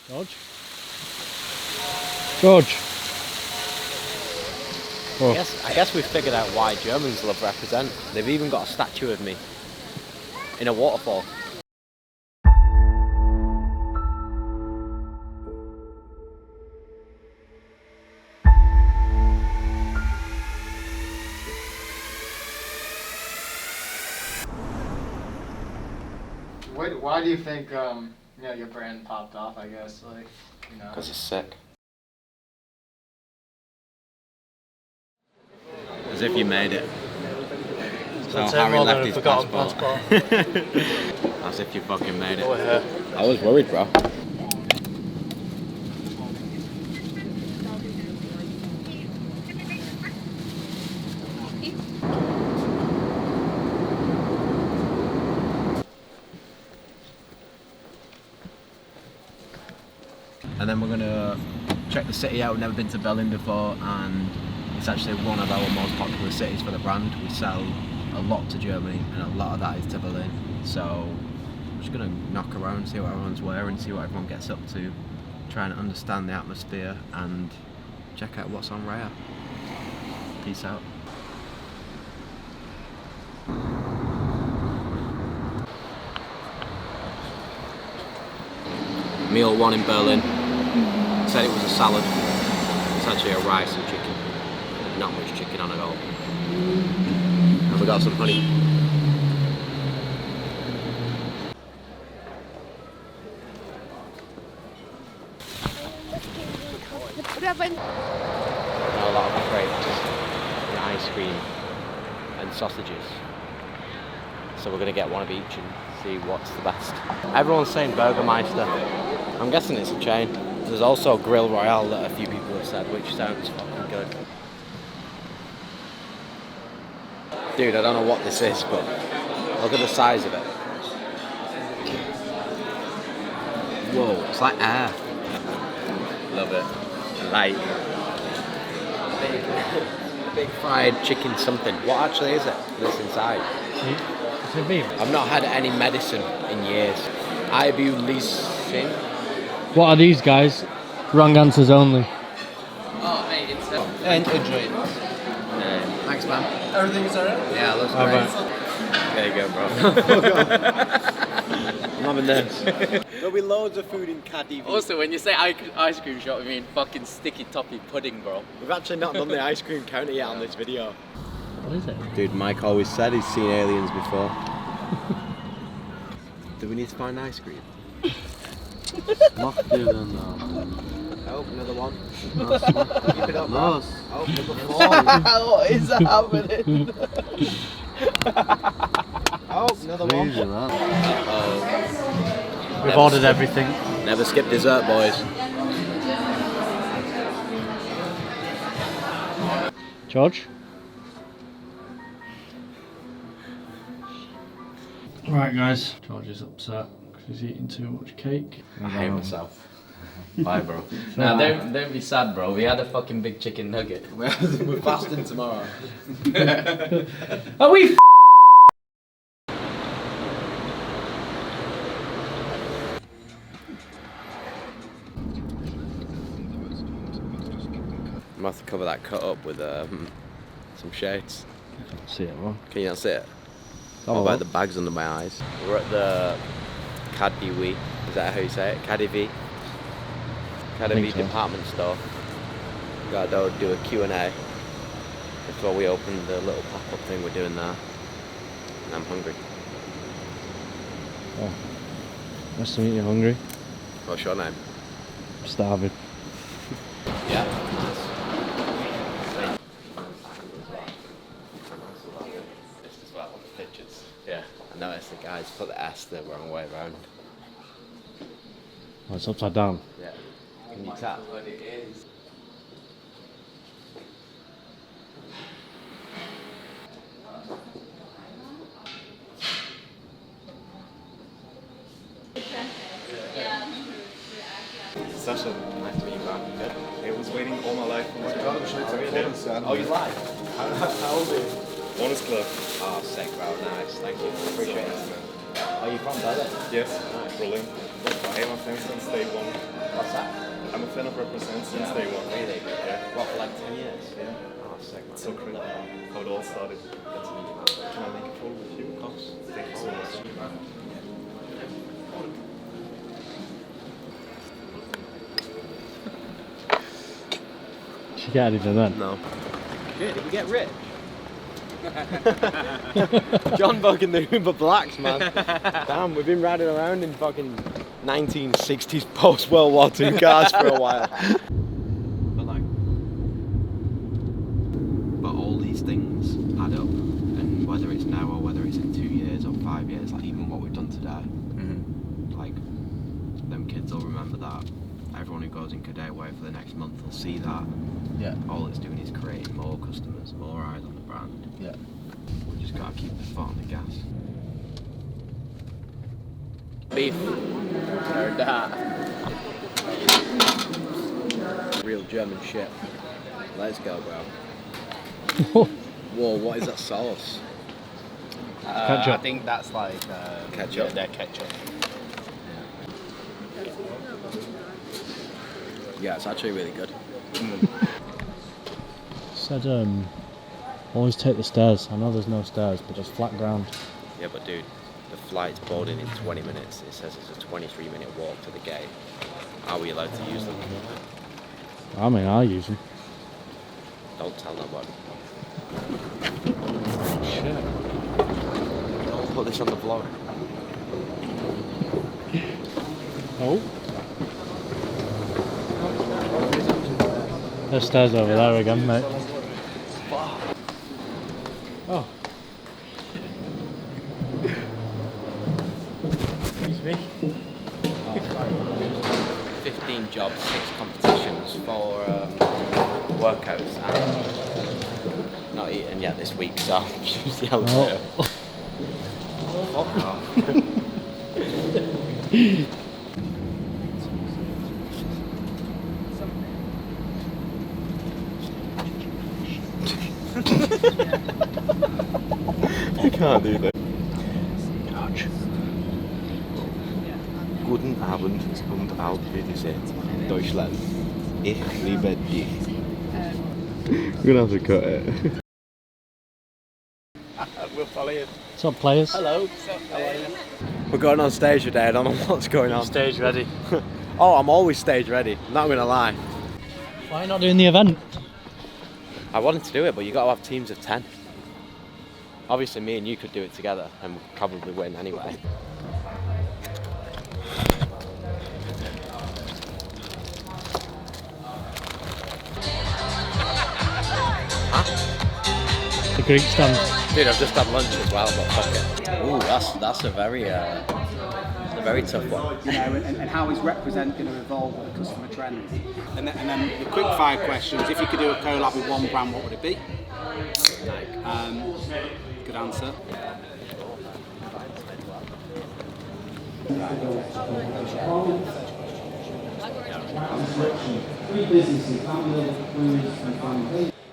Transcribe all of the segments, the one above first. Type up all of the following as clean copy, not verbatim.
George? George? Oh. I guess we've figured out why Germans love represent. They've even got a statue of me in a waterfall. Why do you think your brand popped off? I guess Because it's sick. As if you made it. So Harry left his passport. As if you fucking made it. I was worried, bro. And then we're gonna check the city out. We've never been to Berlin before, and it's actually one of our most popular cities for the brand. We sell a lot to Germany, and a lot of that is to Berlin. So I'm just gonna knock around, see what everyone's wearing, see what everyone gets up to, try and understand the atmosphere, and check out what's on rare. Peace out. Meal 1 in Berlin. Said it was a salad. It's actually a rice and chicken. Not much chicken on at all. And we got some honey. A lot of crepes and ice cream and sausages. So we're gonna get one of each and see what's the best. Everyone's saying Burgermeister. I'm guessing it's a chain. There's also Grill Royale that a few people have said, which sounds fucking good. Dude, I don't know what this is, but look at the size of it. Whoa, it's like air. Love it. Like big fried chicken something. What actually is it that's inside? It's a beef. I've not had any medicine in years. Ibuprofen. What are these guys? Wrong answers only. Oh, mate, it's and enjoy it. Thanks, man. Everything is alright? Yeah, looks great. There you go, bro. I'm having this. There'll be loads of food in KaDeWe. Also, when you say ice cream shop, I mean fucking sticky toppy pudding, bro. We've actually not done the ice cream counter yet on this video. What is it? Dude, Mike always said he's seen aliens before. Do we need to find ice cream? Mag je dan? Oh, another one. Keep it up, no. Oh, number 4. What is happening? Oh, another one. Crazy, man. Uh-oh. We've ordered everything. Never skip dessert, boys. George? Right, guys. George is upset because he's eating too much cake. I hate myself. Bye, bro. Nah, don't be sad, bro. We had a fucking big chicken nugget. We're fasting tomorrow. Are we I'm gonna have to cover that cut up with some shades. I can't see it, well. Can you not see it? Oh, What about the bags under my eyes? We're at the KaDeWe. Is that how you say it? KaDeWe? KaDeWe so. department store. Gotta do a Q&A before we open the little pop-up thing we're doing there. And I'm hungry. Oh. Nice to meet you, hungry. What's your name? I'm starving. Yeah. This is like on the pictures. Yeah. I noticed the guys put the S the wrong way around. Oh, it's upside down. Yeah. Can you tap? Sasha, nice to meet you, man. Good. I was waiting all my life for this. Oh, you live? How old are you? Bonus club. Oh, sick, bro. Nice. Thank you. Appreciate it. Are you from Berlin? Yes. Nice. Berlin. I'm a fan since day one. What's that? I'm a fan of Represent since day one. Really? Yeah. What, for like 10 years? Yeah. Oh, sick. It's so crazy how it all started. Can I make a photo with you? Of course. Thank you so much. Did you get anything then? No. Shit, did we get rich? John fucking the Uber Blacks, man. Damn, we've been riding around in fucking 1960s post-World War II cars for a while. But all these things add up, and whether it's now or whether it's in 2 years or 5 years, like even what we've done today, like them kids will remember that. Everyone who goes in KaDeWe for the next month will see that. Yeah. All it's doing is creating more customers, more eyes on the brand. Yeah. We just gotta keep the foot on the gas. Beef. Heard that. Real German shit. Let's go, bro. Whoa, what is that sauce? Ketchup. I think that's like Ketchup? Yeah, that ketchup. Yeah, it's actually really good. Said always take the stairs. I know there's no stairs, but just flat ground. Yeah, but dude, the flight's boarding in 20 minutes. It says it's a 23-minute walk to the gate. Are we allowed to use them? I mean, I use them. Don't tell nobody. Shit. Don't put this on the vlog. Oh. There's stairs over there again, mate. Oh. Excuse me. 15 jobs, 6 competitions, 4 workouts, and not eaten yet this week, so I'll use the elevator. Fuck off. You can't do that. Guten Abend und auf Wiedersehen. Deutschland. Ich liebe dich. We're gonna have to cut it. We'll follow you. What's up, players? Hello. How are you? We're going on stage today, I don't know what's going on. Stage ready. Oh, I'm always stage ready, not gonna lie. Why are you not doing the event? I wanted to do it, but you gotta have teams of 10. Obviously me and you could do it together and we'd probably win anyway. The Greek stand. Dude, I've just had lunch as well, but fuck it. Ooh, that's a very tough one. You know, and how is Represent going to evolve with the customer trends? And then the quick fire questions, if you could do a collab with one brand, what would it be? Good answer.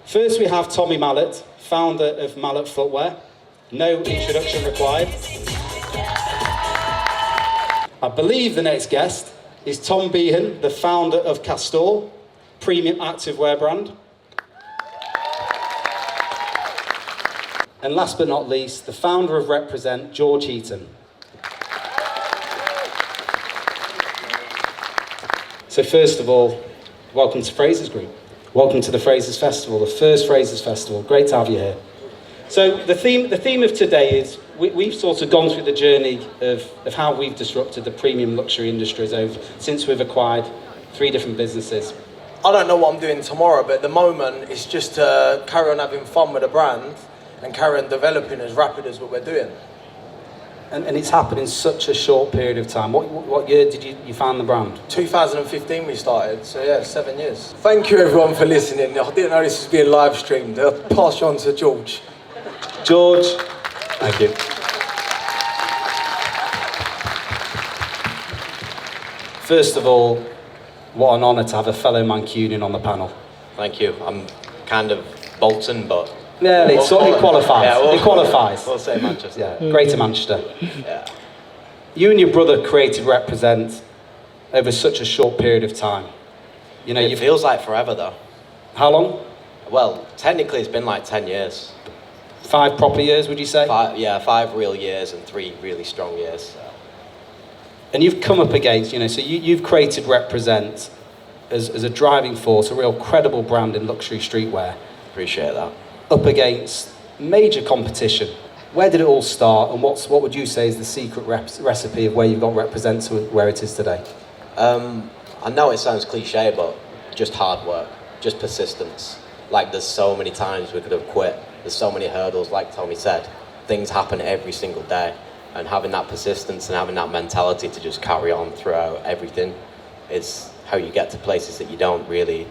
First we have Tommy Mallet, founder of Mallet Footwear. No introduction required. I believe the next guest is Tom Behan, the founder of Castor, premium activewear brand. And last but not least, the founder of Represent, George Heaton. So first of all, welcome to Frasers Group. Welcome to the Frasers Festival, the first Frasers Festival. Great to have you here. So the theme of today is we've sort of gone through the journey of how we've disrupted the premium luxury industries since we've acquired 3 different businesses. I don't know what I'm doing tomorrow, but at the moment it's just to carry on having fun with the brand and carry on developing as rapid as what we're doing. And it's happened in such a short period of time. What year did you found the brand? 2015 we started, so yeah, 7 years. Thank you everyone for listening. I didn't know this was being live streamed. I'll pass you on to George. George, thank you. First of all, what an honour to have a fellow Mancunian on the panel. Thank you. I'm kind of Bolton, but Yeah, it qualifies. Yeah, it qualifies. We'll say Manchester. Yeah, Greater Manchester. Yeah. You and your brother created Represent over such a short period of time. You know, It feels like forever though. How long? Well, technically it's been like 10 years. 5 proper years, would you say? 5 real years and 3 really strong years. So. And you've come up against, you know, so you've created Represent as a driving force, a real credible brand in luxury streetwear. Appreciate that. Up against major competition. Where did it all start, and what would you say is the secret recipe of where you've got Represent to where it is today? I know it sounds cliche, but just hard work, just persistence. Like, there's so many times we could have quit. There's so many hurdles, like Tommy said. Things happen every single day. And having that persistence and having that mentality to just carry on throughout everything is how you get to places that you don't really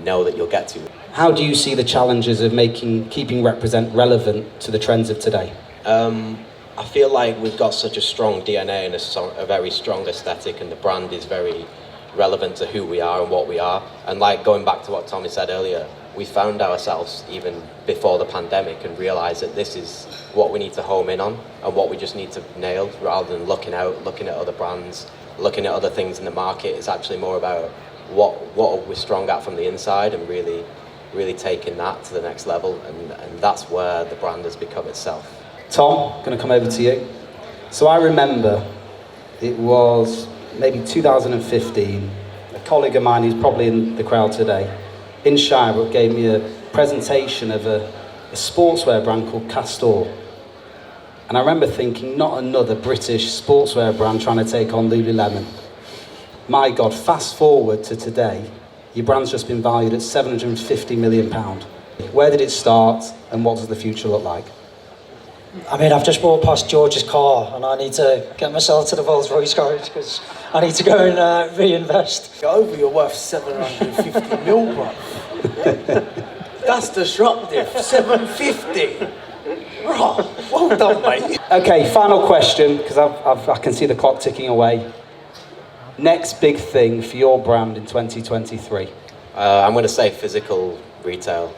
know that you'll get to. How do you see the challenges of keeping Represent relevant to the trends of today? I feel like we've got such a strong DNA and a very strong aesthetic, and the brand is very relevant to who we are and what we are. And like going back to what Tommy said earlier, we found ourselves even before the pandemic and realised that this is what we need to home in on and what we just need to nail, rather than looking at other brands, looking at other things in the market. It's actually more about what are we strong at from the inside, and really taking that to the next level, and that's where the brand has become itself. Tom, I'm going to come over to you. So I remember it was maybe 2015, a colleague of mine who's probably in the crowd today, in Shirebrook, gave me a presentation of a sportswear brand called Castor. And I remember thinking, not another British sportswear brand trying to take on Lululemon. My God, fast forward to today, your brand's just been valued at £750 million. Where did it start, and what does the future look like? I mean, I've just walked past George's car and I need to get myself to the Rolls Royce garage because I need to go and reinvest. Over, you're worth 750 mil, bro. That's disruptive. 750. Bro, well done, mate. Okay, final question, because I can see the clock ticking away. Next big thing for your brand in 2023? I'm going to say physical retail.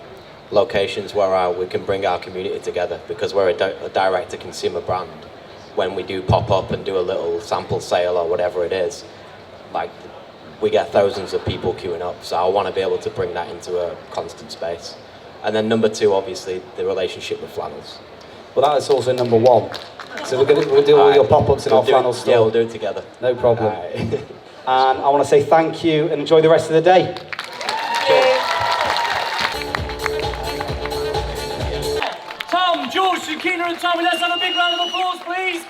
Locations where we can bring our community together, because we're a direct-to-consumer brand. When we do pop up and do a little sample sale or whatever it is, like, we get thousands of people queuing up, so I want to be able to bring that into a constant space. And then number 2, obviously, the relationship with flannels. Well, that is also number 1. So we'll do all your pop-ups in our flannel store. Yeah, we'll do it together. No problem. And I want to say thank you and enjoy the rest of the day. Tom, George, Shakina and Tommy, let's have a big round of applause, please.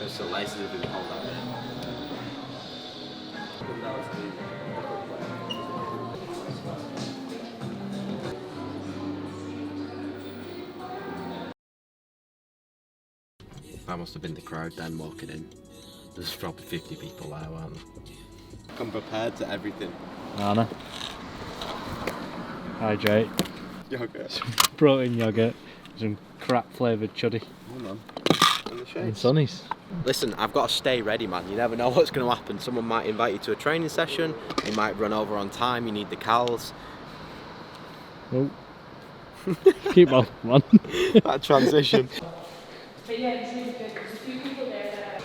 So laces have been pulled out. That must have been the crowd then walking in. There's probably 50 people there, weren't there? Come prepared to everything. Anna. Hydrate. Yogurt. Protein yogurt. Some crap flavoured chuddy. Hold on. And sunnies. Listen, I've got to stay ready, man. You never know what's going to happen. Someone might invite you to a training session. You might run over on time. You need the cals. Oh. Keep on, man. That transition. But yeah, it's really good. There's a few people there that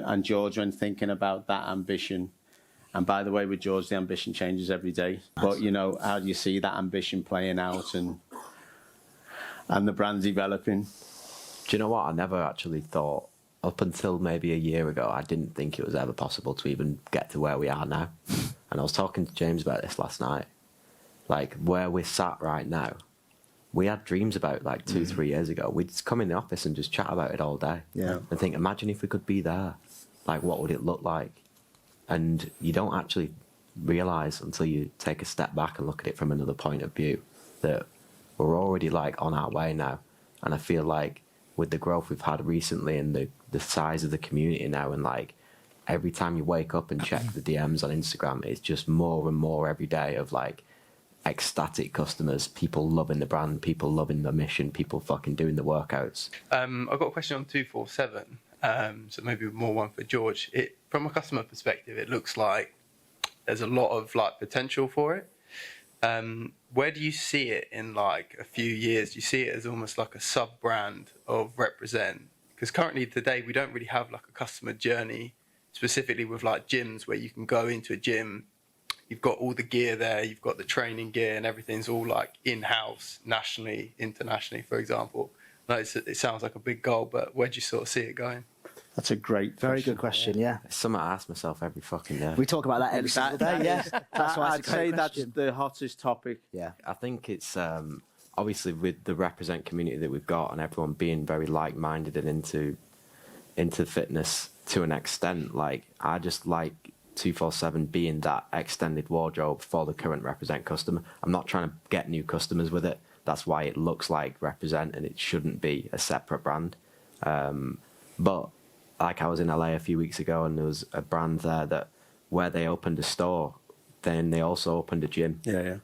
and George, when thinking about that ambition, and by the way, with George, the ambition changes every day. But you know, how do you see that ambition playing out and the brand developing? Do you know what? I never actually thought, up until maybe a year ago, I didn't think it was ever possible to even get to where we are now. And I was talking to James about this last night. like where we're sat right now, we had dreams about like 2-3 years ago. We'd just come in the office and just chat about it all day. Yeah. And think, imagine if we could be there. Like, what would it look like? And you don't actually realise until you take a step back and look at it from another point of view that we're already like on our way now. And I feel like with the growth we've had recently and the size of the community now, and like every time you wake up and check the DMs on Instagram, it's just more and more every day of like ecstatic customers, people loving the brand, people loving the mission, people fucking doing the workouts. I've got a question on 247, so maybe more one for George. From a customer perspective, it looks like there's a lot of like potential for it. Where do you see it in like a few years? Do you see it as almost like a sub-brand of Represent? Because currently today we don't really have like a customer journey specifically with like gyms where you can go into a gym, you've got all the gear there, you've got the training gear and everything's all like in-house, nationally, internationally, for example. No, it sounds like a big goal, but where do you sort of see it going? That's a great Very good question, yeah. It's something I ask myself every fucking day. We talk about that every single day, yeah. That's why I'd say that's the hottest topic. Yeah. I think it's obviously with the Represent community that we've got and everyone being very like-minded and into fitness to an extent. Like, I just like 247 being that extended wardrobe for the current Represent customer. I'm not trying to get new customers with it. That's why it looks like Represent and it shouldn't be a separate brand. But like I was in LA a few weeks ago and there was a brand there that where they opened a store, then they also opened a gym. Yeah.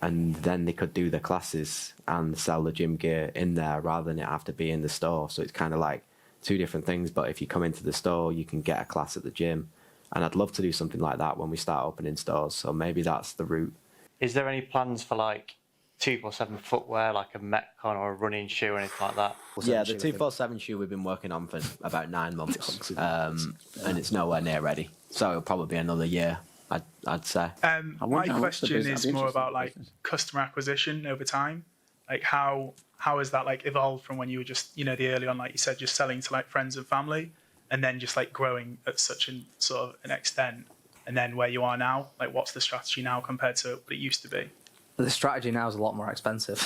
And then they could do the classes and sell the gym gear in there rather than it have to be in the store. So it's kind of like two different things. But if you come into the store, you can get a class at the gym. And I'd love to do something like that when we start opening stores. So maybe that's the route. Is there any plans for like 247 footwear, like a Metcon or a running shoe or anything like that? Yeah, the 247 shoe we've been working on for about 9 months. And it's nowhere near ready. So it'll probably be another year, I'd say. My question is more about like customer acquisition over time. Like how has that like evolved from when you were just, the early on, like you said, just selling to like friends and family, and then just like growing at such an sort of an extent, and then where you are now? Like, what's the strategy now compared to what it used to be? The strategy now is a lot more expensive.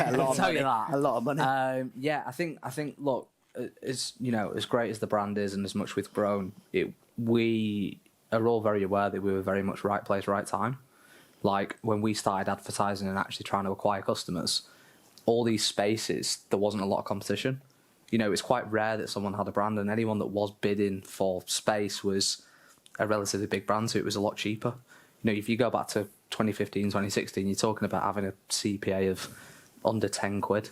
A lot of money. A lot of money. Yeah, I think. Look, as great as the brand is, and as much we've grown, we are all very aware that we were very much right place, right time. Like when we started advertising and actually trying to acquire customers, all these spaces there wasn't a lot of competition. It's quite rare that someone had a brand, and anyone that was bidding for space was a relatively big brand, so it was a lot cheaper. If you go back to 2015, 2016, you're talking about having a CPA of under 10 quid,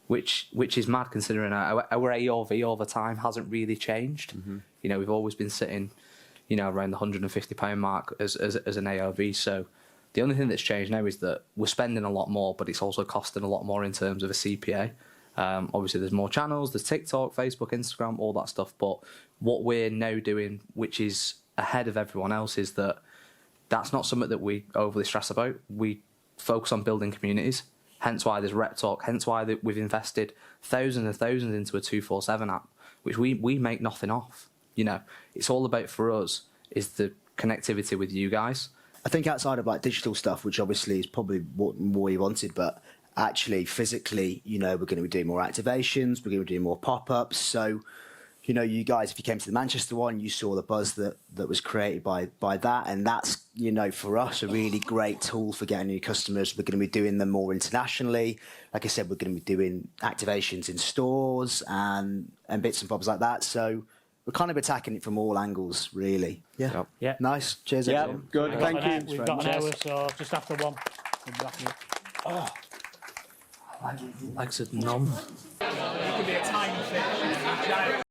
which is mad considering our AOV over time hasn't really changed. Mm-hmm. We've always been sitting, around the £150 mark as an AOV. So the only thing that's changed now is that we're spending a lot more, but it's also costing a lot more in terms of a CPA. Obviously, there's more channels, there's TikTok, Facebook, Instagram, all that stuff. But what we're now doing, which is ahead of everyone else, is that's not something that we overly stress about. We focus on building communities, hence why there's Rep Talk, hence why we've invested thousands and thousands into a 247 app, which we make nothing off. It's all about, for us, is the connectivity with you guys. I think outside of like digital stuff, which obviously is probably what more we wanted, but actually physically, we're going to be doing more activations, we're going to be doing more pop-ups. So, you guys, if you came to the Manchester one, you saw the buzz that was created by that. And that's, for us, a really great tool for getting new customers. We're going to be doing them more internationally. Like I said, we're going to be doing activations in stores and bits and bobs like that. So we're kind of attacking it from all angles, really. Yeah. Yep. Yeah. Nice. Cheers, Yeah. everyone. Good. Thank you. We've got an hour, so just after one. Oh, legs are numb. It could be a tiny fit.